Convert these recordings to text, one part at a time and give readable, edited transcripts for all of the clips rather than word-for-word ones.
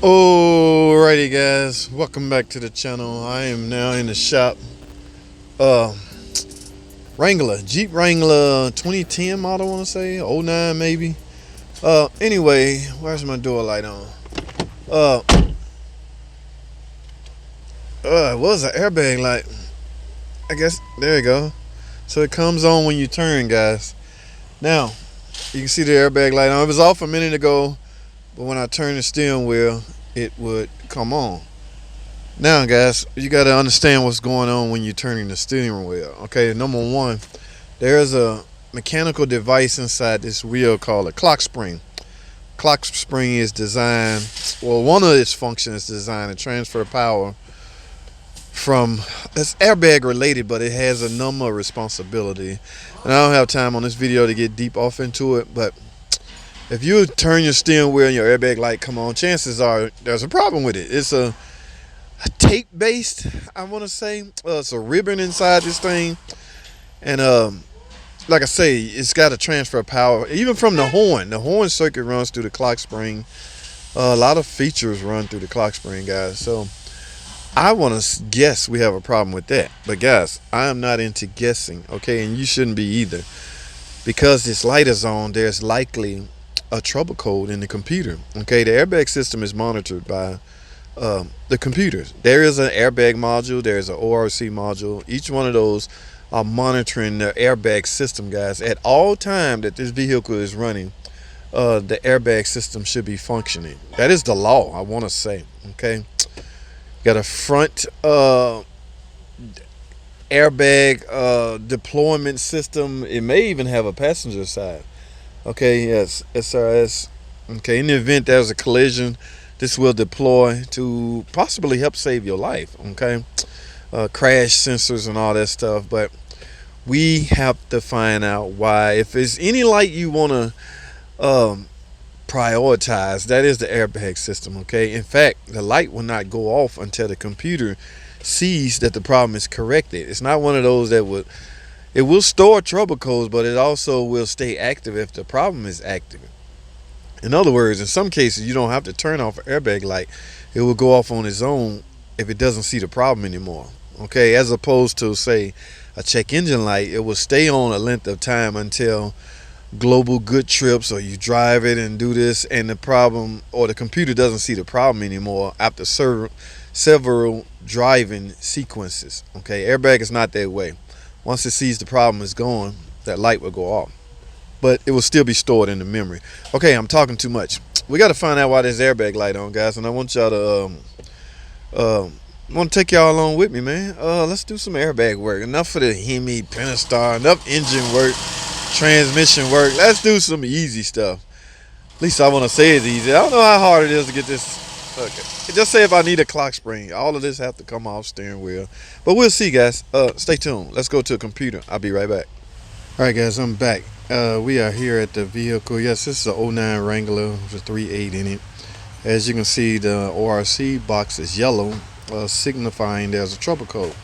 Alrighty guys, welcome back to the channel. I am now in the shop. Jeep Wrangler 2010 model, I want to say, '09 maybe. Anyway, where's my door light on? It was an airbag light. I guess, there you go. So it comes on when you turn, guys. Now, you can see the airbag light on. It was off a minute ago, but when I turn the steering wheel, it would come on. Now guys, you got to understand what's going on when you're turning the steering wheel. Okay, number one, there's a mechanical device inside this wheel called a clock spring. Clock spring is designed, well, one of its functions is designed to transfer power from, it's airbag related, but it has a number of responsibility, and I don't have time on this video to get deep off into it, but if you turn your steering wheel and your airbag light come on, chances are there's a problem with it. It's a tape based, I want to say. It's a ribbon inside this thing, and like I say, it's got to transfer power even from the horn. The horn circuit runs through the clock spring. A lot of features run through the clock spring, guys. So I want to guess we have a problem with that, but guys, I am not into guessing, okay, and you shouldn't be either, because this light is on. There's likely a trouble code in the computer. Okay, the airbag system is monitored by the computers. There is an airbag module, there's an ORC module. Each one of those are monitoring the airbag system, guys. At all time that this vehicle is running, the airbag system should be functioning. That is the law, I want to say. Okay, got a front airbag deployment system. It may even have a passenger side. Okay, yes, SRS. Okay, in the event there's a collision, this will deploy to possibly help save your life. Okay, crash sensors and all that stuff. But we have to find out why. If there's any light you want to prioritize, that is the airbag system. Okay, in fact, the light will not go off until the computer sees that the problem is corrected. It's not one of those that would. It will store trouble codes, but it also will stay active if the problem is active. In other words, in some cases, you don't have to turn off an airbag light. It will go off on its own if it doesn't see the problem anymore. Okay, as opposed to, say, a check engine light, it will stay on a length of time until global good trips, or you drive it and do this, and the problem, or the computer doesn't see the problem anymore after several driving sequences. Okay, airbag is not that way. Once it sees the problem is gone, that light will go off, but it will still be stored in the memory. Okay, I'm talking too much. We got to find out why this airbag light on, guys, and I want y'all to want to take y'all along with me, man. Let's do some airbag work. Enough for the Hemi, Pentastar, enough engine work, transmission work. Let's do some easy stuff. At least I want to say it's easy. I don't know how hard it is to get this. Okay, just say if I need a clock spring, all of this have to come off steering wheel, but we'll see, guys. Stay tuned. Let's go to a computer. I'll be right back. All right, guys, I'm back. We are here at the vehicle. Yes, this is a '09 Wrangler with a 3.8 in it. As you can see, the ORC box is yellow, signifying there's a trouble code.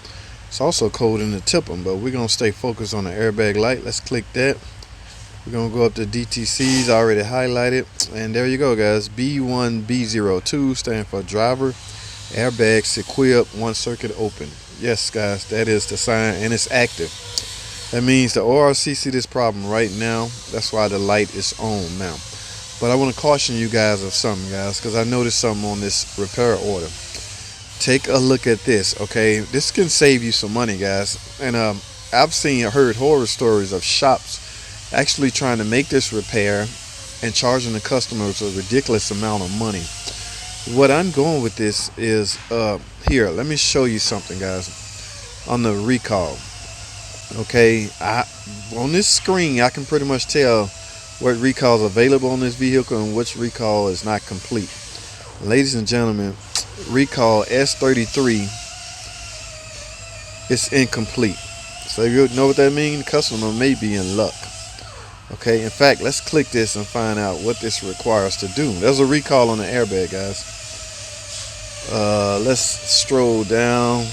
It's also a code in the tipper, but we're gonna stay focused on the airbag light. Let's click that. We're gonna go up to DTCs, already highlighted, and there you go, guys. B1B02 stand for driver airbags equipped, one circuit open. Yes, guys, that is the sign, and it's active. That means the ORC see this problem right now. That's why the light is on now. But I want to caution you guys of something, guys, because I noticed something on this repair order. Take a look at this. Okay, this can save you some money, guys. And I've heard horror stories of shops actually trying to make this repair and charging the customers a ridiculous amount of money. What I'm going with this is here, let me show you something, guys, on the recall. Okay, on this screen I can pretty much tell what recall is available on this vehicle and which recall is not complete. Ladies and gentlemen, recall S33 is incomplete. So you know what that means? The customer may be in luck. Okay, in fact, let's click this and find out what this requires to do. There's a recall on the airbag, guys. Let's stroll down.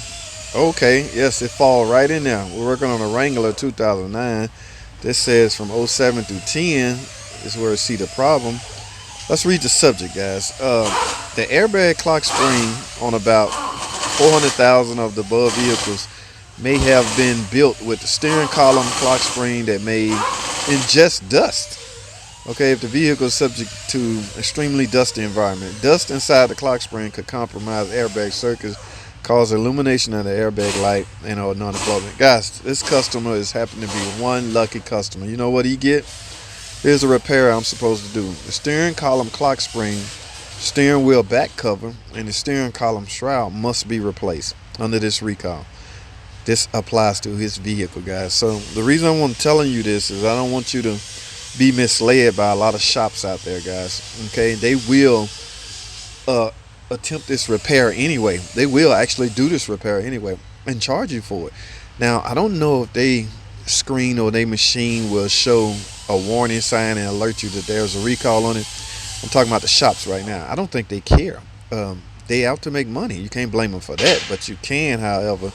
Okay, yes, it fall right in there. We're working on a Wrangler 2009. This says from 07 through 10 is where I see the problem. Let's read the subject, guys. The airbag clock spring on about 400,000 of the above vehicles may have been built with the steering column clock spring that may ingest dust. Okay, if the vehicle is subject to extremely dusty environment, dust inside the clock spring could compromise airbag circuits, cause illumination of the airbag light, and or non-deployment. Guys, this customer is happening to be one lucky customer. You know what he get? Here's a repair I'm supposed to do. The steering column clock spring, steering wheel back cover, and the steering column shroud must be replaced under this recall. This applies to his vehicle, guys. So the reason I'm telling you this is I don't want you to be misled by a lot of shops out there, guys. Okay, they will attempt this repair anyway. They will actually do this repair anyway and charge you for it. Now, I don't know if they screen or they machine will show a warning sign and alert you that there's a recall on it. I'm talking about the shops right now. I don't think they care. They out to make money. You can't blame them for that, but you can, however,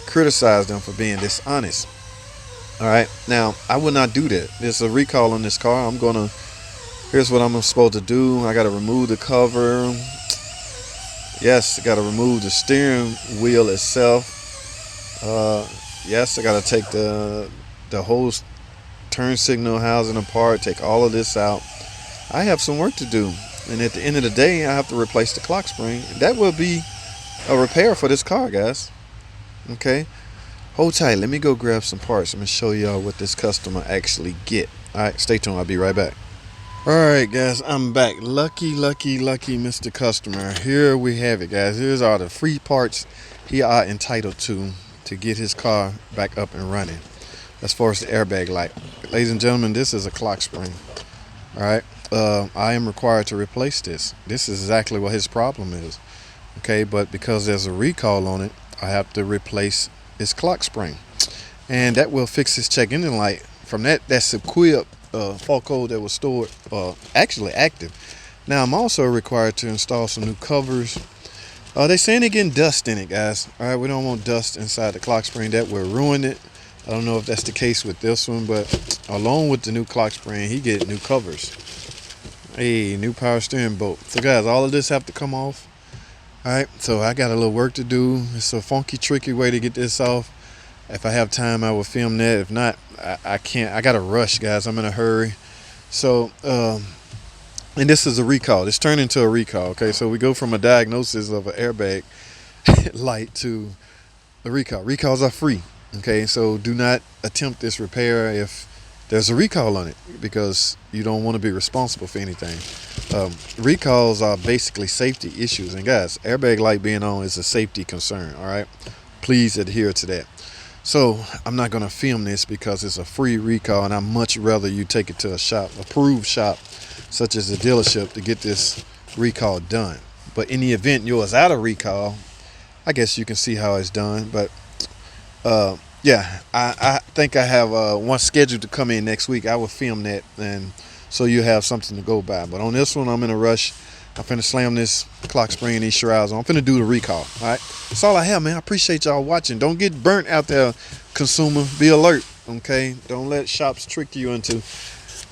criticize them for being dishonest. All right, now I would not do that. There's a recall on this car. Here's what I'm supposed to do. I got to remove the cover. Yes, I got to remove the steering wheel itself. Yes, I got to take the whole turn signal housing apart, take all of this out. I have some work to do, and at the end of the day, I have to replace the clock spring. That will be a repair for this car, guys. Okay, hold tight. Let me go grab some parts. I'm gonna show y'all what this customer actually get. All right, stay tuned. I'll be right back. All right, guys, I'm back. Lucky Mr. Customer. Here we have it, guys. Here's all the free parts he are entitled to get his car back up and running. As far as the airbag light, ladies and gentlemen, this is a clock spring. All right, I am required to replace this. This is exactly what his problem is. Okay, but because there's a recall on it, I have to replace his clock spring, and that will fix his check engine light from that's equipped fault code that was stored actually active. Now I'm also required to install some new covers. They saying they're getting dust in it, guys. All right, we don't want dust inside the clock spring. That will ruin it. I don't know if that's the case with this one, but along with the new clock spring, he get new covers. Hey, new power steering bolt. So guys, all of this have to come off. All right, so I got a little work to do. It's a funky, tricky way to get this off. If I have time, I will film that. If not, I can't. I got to rush, guys. I'm in a hurry. So, and this is a recall. It's turned into a recall. Okay, so we go from a diagnosis of an airbag light to the recall. Recalls are free. Okay, so do not attempt this repair if there's a recall on it, because you don't want to be responsible for anything. Recalls are basically safety issues, and guys, airbag light being on is a safety concern. All right, please adhere to that. So I'm not going to film this because it's a free recall, and I'd much rather you take it to a shop, approved shop such as a dealership, to get this recall done. But in the event yours out of recall, I guess you can see how it's done. But yeah, I think I have one scheduled to come in next week. I will film that, and so you have something to go by. But on this one, I'm in a rush. I'm finna slam this clock spring and these shrouds on. I'm finna do the recall. All right, that's all I have, man. I appreciate y'all watching. Don't get burnt out there, consumer. Be alert, okay? Don't let shops trick you into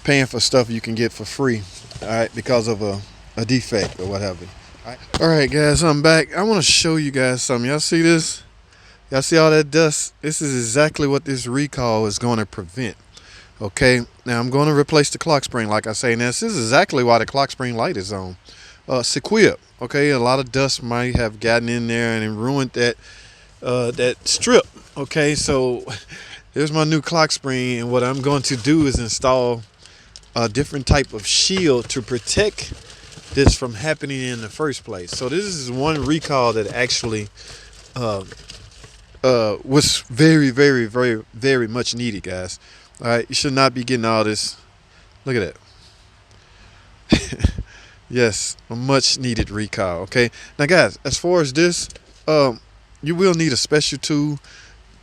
paying for stuff you can get for free, all right, because of a defect or whatever. All right, guys, I'm back. I want to show you guys something. Y'all see this? Y'all see all that dust? This is exactly what this recall is going to prevent. Okay, now I'm going to replace the clock spring, like I say. Now, this is exactly why the clock spring light is on. Sequia, okay, a lot of dust might have gotten in there and ruined that strip. Okay, so here's my new clock spring, and what I'm going to do is install a different type of shield to protect this from happening in the first place. So this is one recall that actually was very much needed, guys. All right, you should not be getting all this. Look at that. Yes, a much needed recall. Okay, now guys, as far as this, you will need a special tool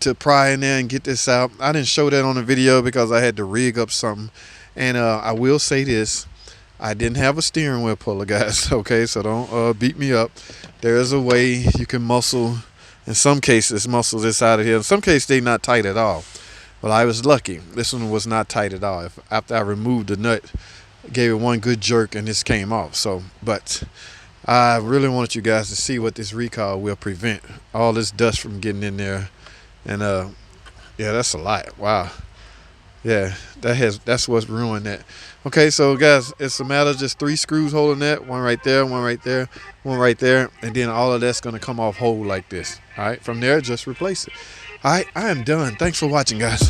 to pry in there and get this out. I didn't show that on the video because I had to rig up something. And I will say this, I didn't have a steering wheel puller, guys. Okay, so don't beat me up. There is a way you can muscle. In some cases, muscle this out of here. In some cases, they're not tight at all. Well, I was lucky. This one was not tight at all. After I removed the nut, gave it one good jerk, and this came off. So, but I really want you guys to see what this recall will prevent. All this dust from getting in there. And yeah, that's a lot. Wow. Yeah, that's what's ruined that. Okay, so guys, it's a matter of just 3 screws holding that. One right there, one right there, one right there. And then all of that's gonna come off whole like this. All right, from there, just replace it. All right, I am done. Thanks for watching, guys.